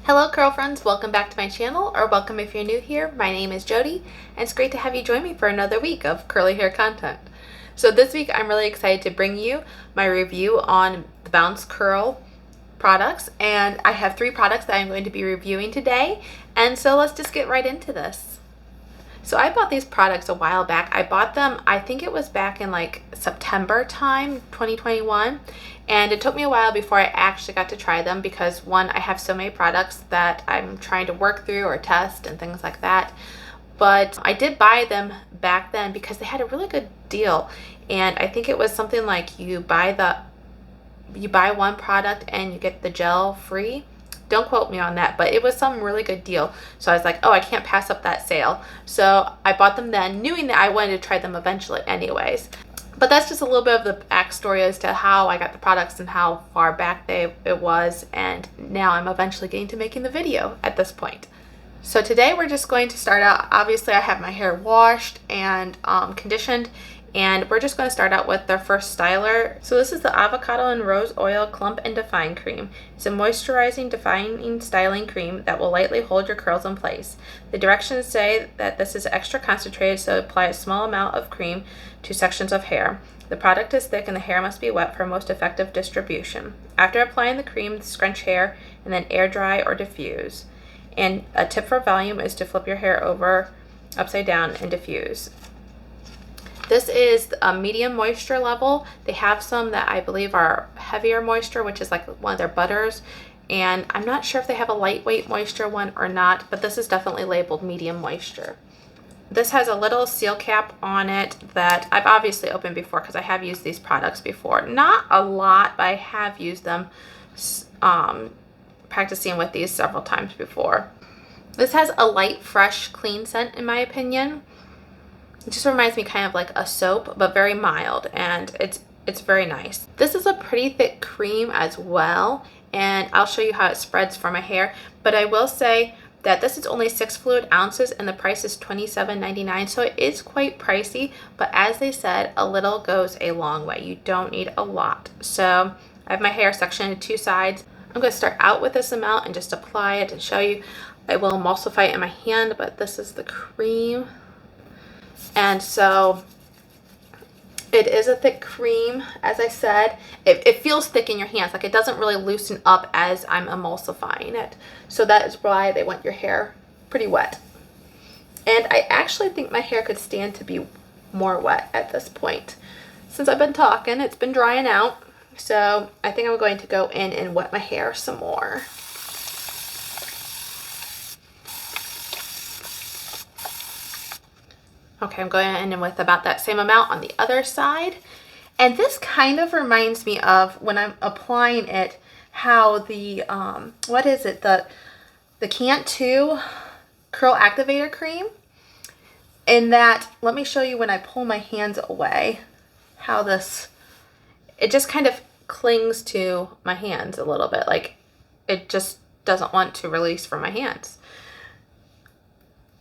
Hello curl friends, welcome back to my channel, or welcome if you're new here. My name is Jody and it's great to have you join me for another week of curly hair content. So this week I'm really excited to bring you my review on the Bounce Curl products, and I have 3 products that I'm going to be reviewing today, and so let's just get right into this. So I bought these products a while back. I bought them, I think it was back in like September time, 2021. And it took me a while before I actually got to try them because one, I have so many products that I'm trying to work through or test and things like that. But I did buy them back then because they had a really good deal. And I think it was something like you buy one product and you get the gel free. Don't quote me on that, but it was some really good deal. So I was like, oh, I can't pass up that sale. So I bought them then, knowing that I wanted to try them eventually anyways. But that's just a little bit of the backstory as to how I got the products and how far back it was. And now I'm eventually getting to making the video at this point. So today we're just going to start out. Obviously I have my hair washed and conditioned. And we're just going to start out with their first styler. So this is the Avocado and Rose Oil Clump and Define Cream. It's a moisturizing, defining styling cream that will lightly hold your curls in place. The directions say that this is extra concentrated, so apply a small amount of cream to sections of hair. The product is thick and the hair must be wet for most effective distribution. After applying the cream, scrunch hair and then air dry or diffuse. And a tip for volume is to flip your hair over upside down and diffuse. This is a medium moisture level. They have some that I believe are heavier moisture, which is like one of their butters. And I'm not sure if they have a lightweight moisture one or not, but this is definitely labeled medium moisture. This has a little seal cap on it that I've obviously opened before because I have used these products before. Not a lot, but I have used them practicing with these several times before. This has a light, fresh, clean scent in my opinion. It just reminds me kind of like a soap, but very mild, and it's very nice. This is a pretty thick cream as well, and I'll show you how it spreads for my hair. But I will say that this is only 6 fluid ounces and the price is $27.99, so it is quite pricey, but as they said, a little goes a long way. You don't need a lot. So I have my hair sectioned into 2 sides. I'm going to start out with this amount and just apply it and show you. I will emulsify it in my hand, but this is the cream. And so it is a thick cream, as I said. It feels thick in your hands, like it doesn't really loosen up as I'm emulsifying it. So that is why they want your hair pretty wet. And I actually think my hair could stand to be more wet at this point. Since I've been talking, it's been drying out. So I think I'm going to go in and wet my hair some more. Okay, I'm going in with about that same amount on the other side. And this kind of reminds me of when I'm applying it, how the, what is it? The Cantu Curl Activator Cream. In that, let me show you when I pull my hands away, how this, it just kind of clings to my hands a little bit. Like it just doesn't want to release from my hands.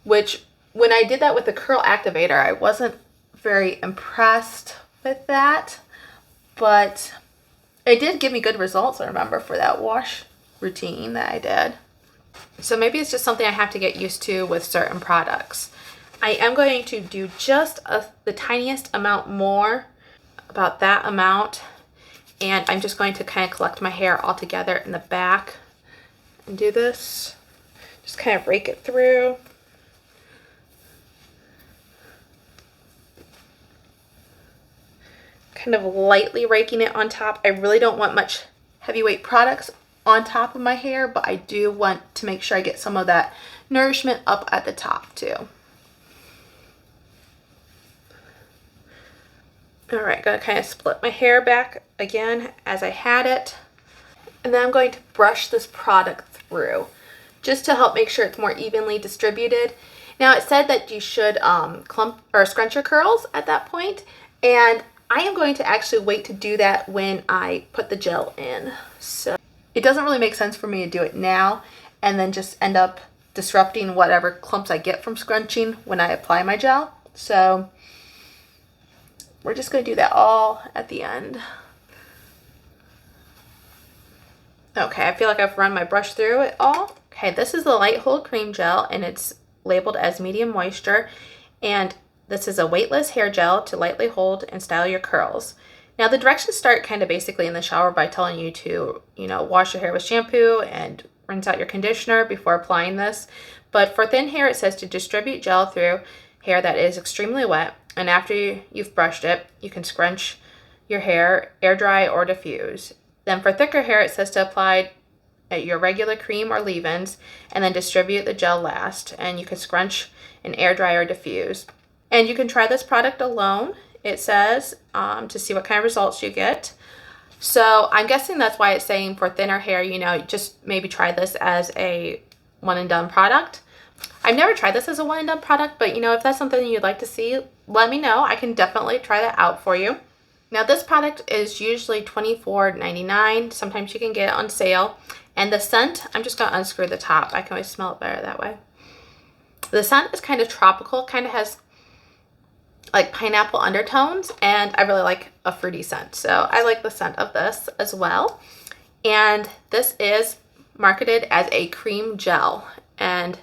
Which, when I did that with the Curl Activator, I wasn't very impressed with that, but it did give me good results, I remember, for that wash routine that I did. So maybe it's just something I have to get used to with certain products. I am going to do just the tiniest amount more, about that amount, and I'm just going to kind of collect my hair all together in the back and do this. Just kind of rake it through. Kind of lightly raking it on top. I really don't want much heavyweight products on top of my hair, but I do want to make sure I get some of that nourishment up at the top too. All right, gonna kind of split my hair back again as I had it. And then I'm going to brush this product through just to help make sure it's more evenly distributed. Now it said that you should clump or scrunch your curls at that point, and I am going to actually wait to do that when I put the gel in. So it doesn't really make sense for me to do it now and then just end up disrupting whatever clumps I get from scrunching when I apply my gel. So we're just going to do that all at the end. Okay, I feel like I've run my brush through it all. Okay. Okay, this is the Light Hold Cream Gel, and it's labeled as medium moisture, and this is a weightless hair gel to lightly hold and style your curls. Now the directions start kind of basically in the shower by telling you to, wash your hair with shampoo and rinse out your conditioner before applying this. But for thin hair, it says to distribute gel through hair that is extremely wet, and after you've brushed it, you can scrunch your hair, air dry, or diffuse. Then for thicker hair, it says to apply at your regular cream or leave-ins and then distribute the gel last, and you can scrunch and air dry or diffuse. And you can try this product alone, it says, to see what kind of results you get. So I'm guessing that's why it's saying for thinner hair, just maybe try this as a one and done product. I've never tried this as a one and done product, but if that's something you'd like to see, let me know. I can definitely try that out for you. Now this product is usually $24.99. Sometimes you can get it on sale. And the scent, I'm just going to unscrew the top. I can always smell it better that way. The scent is kind of tropical, kind of has like pineapple undertones, and I really like a fruity scent. So I like the scent of this as well. And this is marketed as a cream gel. And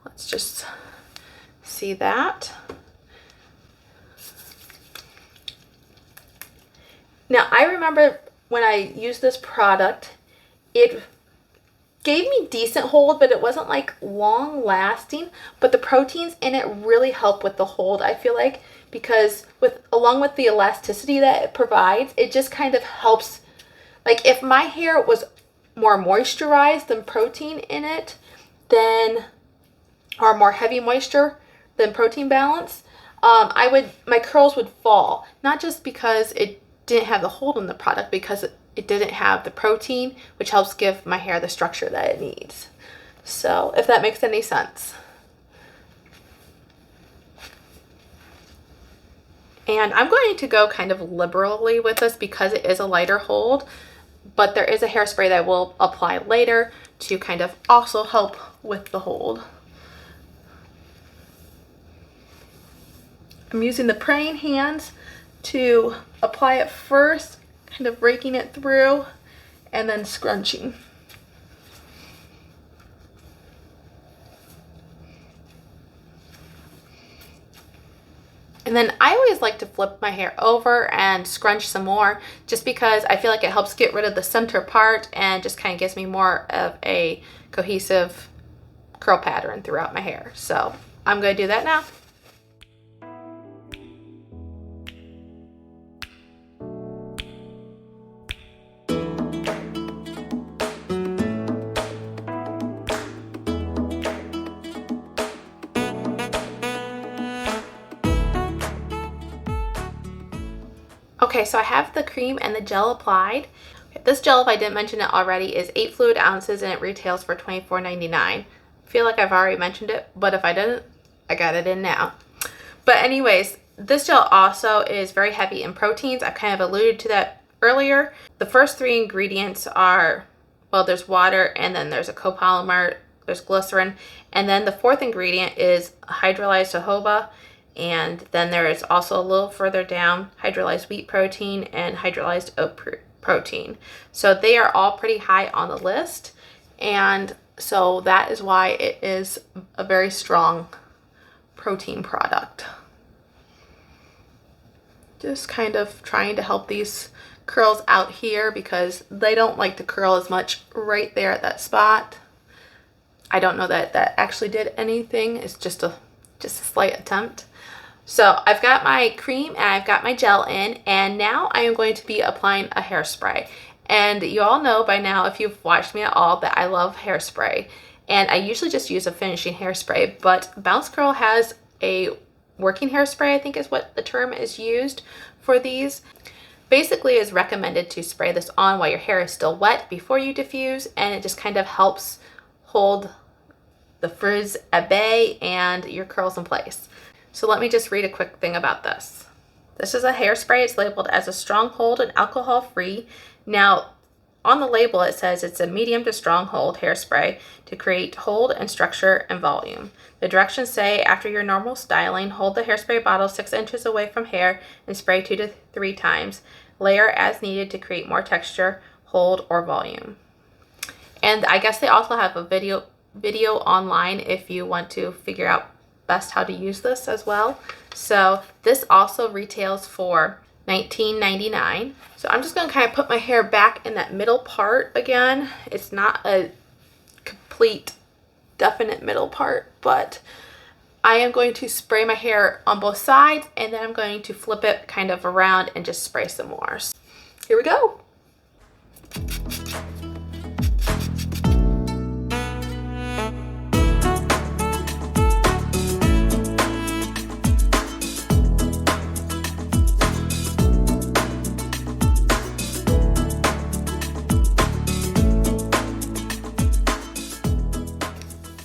let's just see that. Now I remember when I used this product, it gave me decent hold, but it wasn't like long lasting. But the proteins in it really help with the hold, I feel like, because along with the elasticity that it provides, it just kind of helps. Like if my hair was more moisturized than protein in it, or more heavy moisture than protein balance, my curls would fall. Not just because it didn't have the hold on the product, because it didn't have the protein, which helps give my hair the structure that it needs. So if that makes any sense. And I'm going to go kind of liberally with this because it is a lighter hold, but there is a hairspray that will apply later to kind of also help with the hold. I'm using the praying hands to apply it first, kind of raking it through and then scrunching. And then I always like to flip my hair over and scrunch some more, just because I feel like it helps get rid of the center part and just kind of gives me more of a cohesive curl pattern throughout my hair. So I'm going to do that now. Okay, so I have the cream and the gel applied. This gel, if I didn't mention it already, is 8 fluid ounces and it retails for $24.99. I feel like I've already mentioned it, but if I didn't, I got it in now. But anyways, this gel also is very heavy in proteins. I've kind of alluded to that earlier. The first 3 ingredients are, well, there's water, and then there's a copolymer, there's glycerin, and then the 4th ingredient is hydrolyzed jojoba. And then there is also a little further down hydrolyzed wheat protein and hydrolyzed oat protein. So they are all pretty high on the list. And so that is why it is a very strong protein product. Just kind of trying to help these curls out here because they don't like to curl as much right there at that spot. I don't know that that actually did anything. It's just a slight attempt. So I've got my cream and I've got my gel in, and now I am going to be applying a hairspray. And you all know by now, if you've watched me at all, that I love hairspray. And I usually just use a finishing hairspray, but Bounce Curl has a working hairspray, I think is what the term is used for these. Basically, it's recommended to spray this on while your hair is still wet before you diffuse, and it just kind of helps hold the frizz at bay and your curls in place. So let me just read a quick thing about this. This is a hairspray. It's labeled as a strong hold and alcohol free. Now, on the label it says it's a medium to strong hold hairspray to create hold and structure and volume. The directions say after your normal styling, hold the hairspray bottle 6 inches away from hair and spray 2 to 3 times. Layer as needed to create more texture, hold, or volume. And I guess they also have a video online if you want to figure out best how to use this as well. So this also retails for $19.99. So I'm just going to kind of put my hair back in that middle part again. It's not a complete definite middle part, but I am going to spray my hair on both sides, and then I'm going to flip it kind of around and just spray some more. So here we go.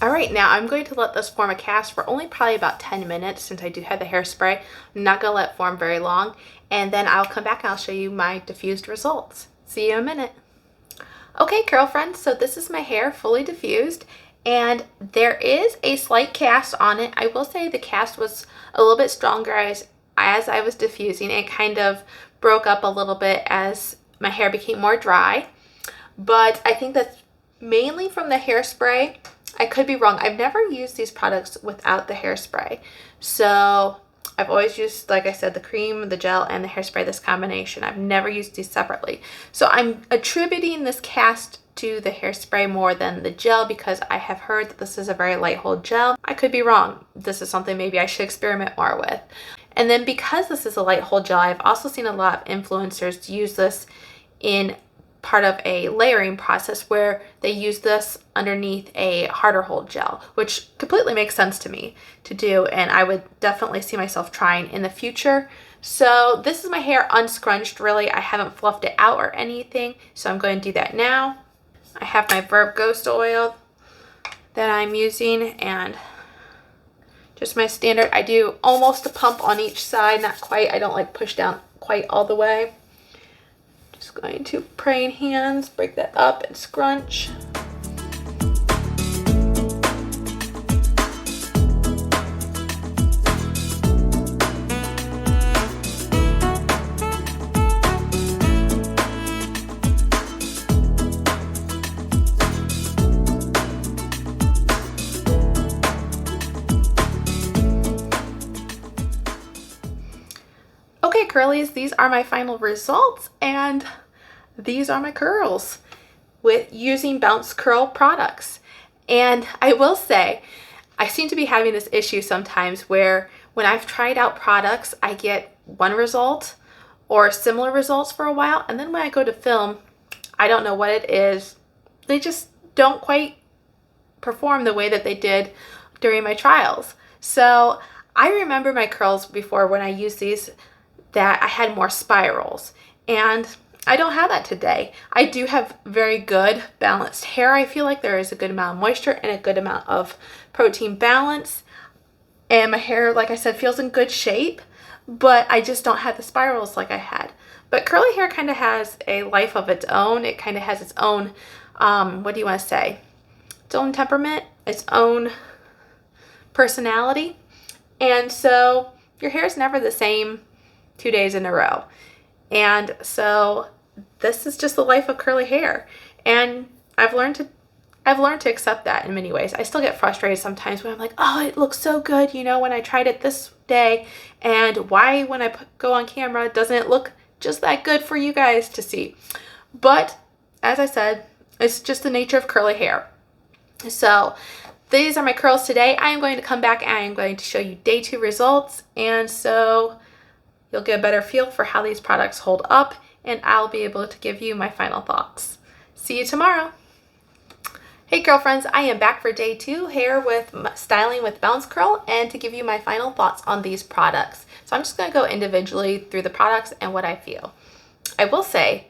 Alright, now I'm going to let this form a cast for only probably about 10 minutes since I do have the hairspray. I'm not going to let it form very long, and then I'll come back and I'll show you my diffused results. See you in a minute. Okay, curl friends, so this is my hair fully diffused, and there is a slight cast on it. I will say the cast was a little bit stronger as I was diffusing. It kind of broke up a little bit as my hair became more dry, but I think that's mainly from the hairspray. I could be wrong. I've never used these products without the hairspray. So I've always used, like I said, the cream, the gel, and the hairspray, this combination. I've never used these separately. So I'm attributing this cast to the hairspray more than the gel because I have heard that this is a very light hold gel. I could be wrong. This is something maybe I should experiment more with. And then because this is a light hold gel, I've also seen a lot of influencers use this in part of a layering process where they use this underneath a harder hold gel, which completely makes sense to me to do, and I would definitely see myself trying in the future. So this is my hair unscrunched, really. I haven't fluffed it out or anything, so I'm going to do that now. I have my Verb Ghost oil that I'm using, and just my standard. I do almost a pump on each side, not quite. I don't like push down quite all the way. Just going to praying hands, break that up and scrunch. Okay, curlies, these are my final results, and these are my curls with using Bounce Curl products. And I will say, I seem to be having this issue sometimes where when I've tried out products, I get one result or similar results for a while, and then when I go to film, I don't know what it is. They just don't quite perform the way that they did during my trials. So I remember my curls before when I used these that I had more spirals, and I don't have that today. I do have very good balanced hair. I feel like there is a good amount of moisture and a good amount of protein balance, and my hair, like I said, feels in good shape, but I just don't have the spirals like I had. But curly hair kind of has a life of its own. It kind of has its own, what do you want to say? Its own temperament, its own personality. And so your hair is never the same 2 days in a row. And so this is just the life of curly hair. And I've learned to accept that in many ways. I still get frustrated sometimes when I'm like, oh, it looks so good, you know, when I tried it this day, and why when I go on camera doesn't it look just that good for you guys to see? But as I said, it's just the nature of curly hair. So these are my curls today. I am going to come back and I am going to show you day 2 results, and so you'll get a better feel for how these products hold up, and I'll be able to give you my final thoughts. See you tomorrow. Hey girlfriends, I am back for day 2, hair with styling with Bounce Curl, and to give you my final thoughts on these products. So I'm just going to go individually through the products and what I feel. I will say,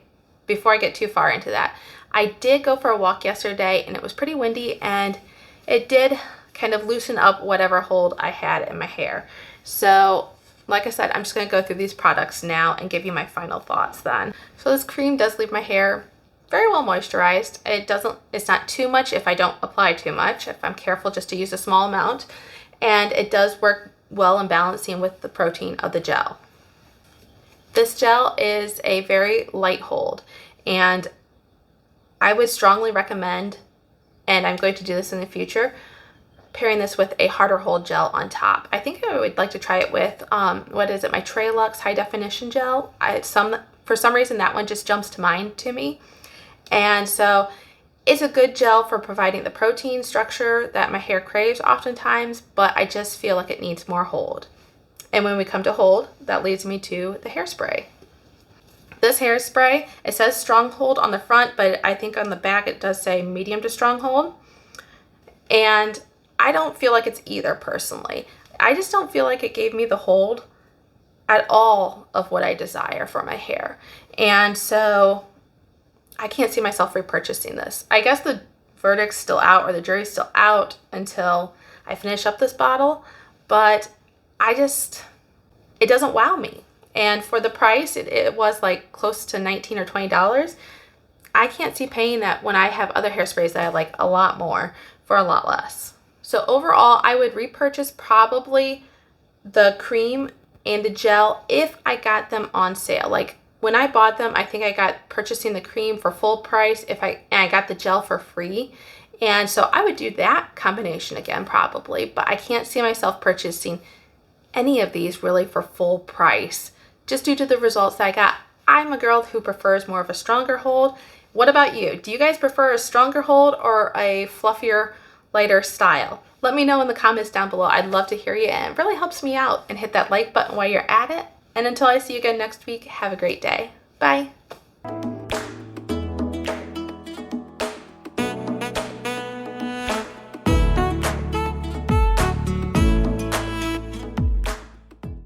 before I get too far into that, I did go for a walk yesterday and it was pretty windy, and it did kind of loosen up whatever hold I had in my hair. So like I said, I'm just going to go through these products now and give you my final thoughts then. So this cream does leave my hair very well moisturized. It's not too much if I don't apply too much, if I'm careful just to use a small amount. And it does work well in balancing with the protein of the gel. This gel is a very light hold, and I would strongly recommend, and I'm going to do this in the future, pairing this with a harder hold gel on top. I think I would like to try it with, what is it, my Trailux High Definition Gel. For some reason, that one just jumps to mind to me. And so it's a good gel for providing the protein structure that my hair craves oftentimes, but I just feel like it needs more hold. And when we come to hold, that leads me to the hairspray. This hairspray, it says strong hold on the front, but I think on the back it does say medium to strong hold. And I don't feel like it's either personally. I just don't feel like it gave me the hold at all of what I desire for my hair. And so I can't see myself repurchasing this. I guess the verdict's still out, or the jury's still out until I finish up this bottle, but it doesn't wow me. And for the price, it was like close to $19 or $20. I can't see paying that when I have other hairsprays that I like a lot more for a lot less. So overall, I would repurchase probably the cream and the gel if I got them on sale. Like when I bought them, I think I got purchasing the cream for full price and I got the gel for free. And so I would do that combination again probably, but I can't see myself purchasing any of these really for full price just due to the results that I got. I'm a girl who prefers more of a stronger hold. What about you? Do you guys prefer a stronger hold or a fluffier, lighter style? Let me know in the comments down below. I'd love to hear you, and it really helps me out. And hit that like button while you're at it. And until I see you again next week, have a great day. Bye.